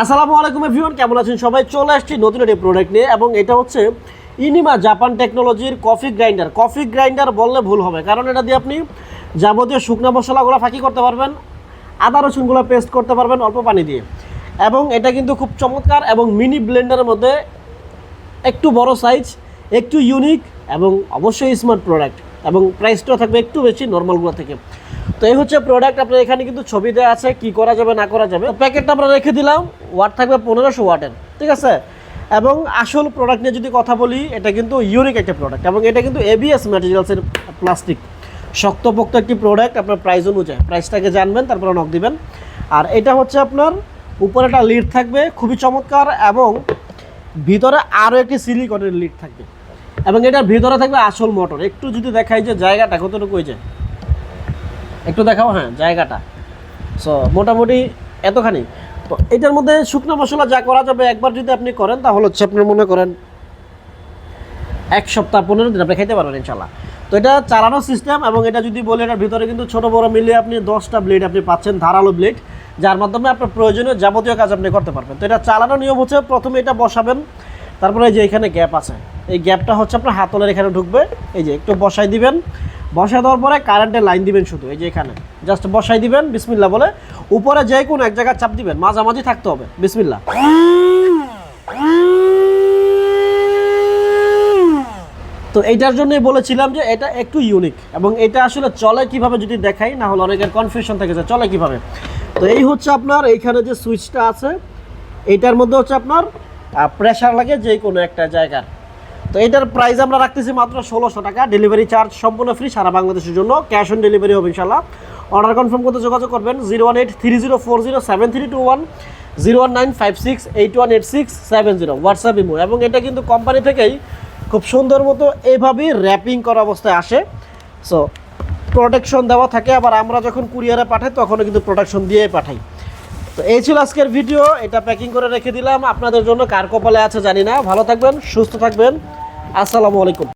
আসসালামু আলাইকুম এভরিওয়ান, কেমন আছেন সবাই? চলে আসছি নতুন একটি প্রোডাক্ট নিয়ে এবং এটা হচ্ছে ইনিমা জাপান টেকনোলজির কফি গ্রাইন্ডার। কফি গ্রাইন্ডার বললে ভুল হবে, কারণ এটা দিয়ে আপনি যাবতীয় শুকনো মশলাগুলো ফাঁকি করতে পারবেন, আদা রসুনগুলো পেস্ট করতে পারবেন অল্প পানি দিয়ে। এবং এটা কিন্তু খুব চমৎকার এবং মিনি ব্লেন্ডারের মধ্যে একটু বড় সাইজ, একটু ইউনিক এবং অবশ্যই স্মার্ট প্রোডাক্ট, এবং প্রাইসটাও থাকবে একটু বেশি নর্মালগুলো থেকে। তো এই হচ্ছে প্রোডাক্ট। আপনার এখানে কিন্তু ছবি দেওয়া আছে কি করা যাবে না করা যাবে। প্যাকেটটা আমরা রেখে দিলাম, ওয়াট থাকবে 1500 ওয়াটের, ঠিক আছে। এবং আসল প্রোডাক্ট নিয়ে যদি কথা বলি, এটা কিন্তু ইউনিক একটা প্রোডাক্ট এবং এটা কিন্তু এবিএস ম্যাটেরিয়ালসের প্লাস্টিক, শক্তপোক্ত একটি প্রোডাক্ট। আপনার প্রাইস অনুযায়ী প্রাইসটাকে জানবেন, তারপরে নক দিবেন। আর এটা হচ্ছে আপনার উপরে একটা লিড থাকবে খুবই চমৎকার, এবং ভিতরে আরও একটি সিলিকনের লিড থাকবে, এবং এটার ভিতরে থাকবে আসল মোটর। একটু যদি দেখাই যে জায়গাটা কতটুকু হয়েছে, একটু দেখাও। হ্যাঁ, জায়গাটা সো মোটামুটি এতখানি। তো এটার মধ্যে শুকনো মশলা যা করা যাবে একবার যদি আপনি করেন, তাহলে হচ্ছে আপনার মনে করেন 1 সপ্তাহ 15 দিন আপনি খাইতে পারবেন ইনশাল্লাহ। তো এটা চালানোর সিস্টেম, এবং এটা যদি বলি এটার ভিতরে কিন্তু ছোটো বড়ো মিলিয়ে আপনি 10টা ব্লেড আপনি পাচ্ছেন, ধারালো ব্লেড, যার মাধ্যমে আপনার প্রয়োজনীয় যাবতীয় কাজ আপনি করতে পারবেন। তো এটা চালানোর নিয়ম হচ্ছে, প্রথমে এটা বসাবেন, তারপরে যে এখানে গ্যাপ আছে, এই গ্যাপটা হচ্ছে আপনার হাতলের এখানে ঢুকবে। এই যে একটু বসাই দিবেন, বসাই দেওয়ার পরে কারেন্টের লাইন দিবেন শুধু, এই যে এখানে জাস্ট বসাই দিবেন বিসমিল্লাহ বলে। উপরে যে কোনো এক জায়গায় চাপ দিবেন, মাঝামাঝি থাকতে হবে, বিসমিল্লাহ। তো এইটার জন্যই বলেছিলাম যে এটা একটু ইউনিক, এবং এটা আসলে চলে কিভাবে যদি দেখাই, না হলে অনেকের কনফিউশন থাকে যে চলে কিভাবে। তো এই হচ্ছে আপনার এইখানে যে সুইচটা আছে, এইটার মধ্যে হচ্ছে আপনার প্রেশার লাগে যে কোনো একটা জায়গার। তো এটার প্রাইস আমরা রাখতেছি মাত্র 1600 টাকা, ডেলিভারি চার্জ সম্পূর্ণ ফ্রি সারা বাংলাদেশের জন্য, ক্যাশ অন ডেলিভারি হবে ইনশাল্লাহ। অর্ডার কনফার্ম করতে যোগাযোগ করবেন 01830407321, 01956818670, হোয়াটসঅ্যাপ ইমো। এবং এটা কিন্তু কোম্পানি থেকেই খুব সুন্দর মতো এইভাবেই র্যাপিং করা অবস্থায় আসে, সো প্রোটেকশন দেওয়া থাকে। আবার আমরা যখন কুরিয়ারে পাঠাই তখনও কিন্তু প্রোটেকশন দিয়ে পাঠাই। তো এই ছিল আজকের ভিডিও, এটা প্যাকিং করে রেখে দিলাম আপনাদের জন্য। কার কপালে আছে জানি না। ভালো থাকবেন, সুস্থ থাকবেন, আসসালামু আলাইকুম।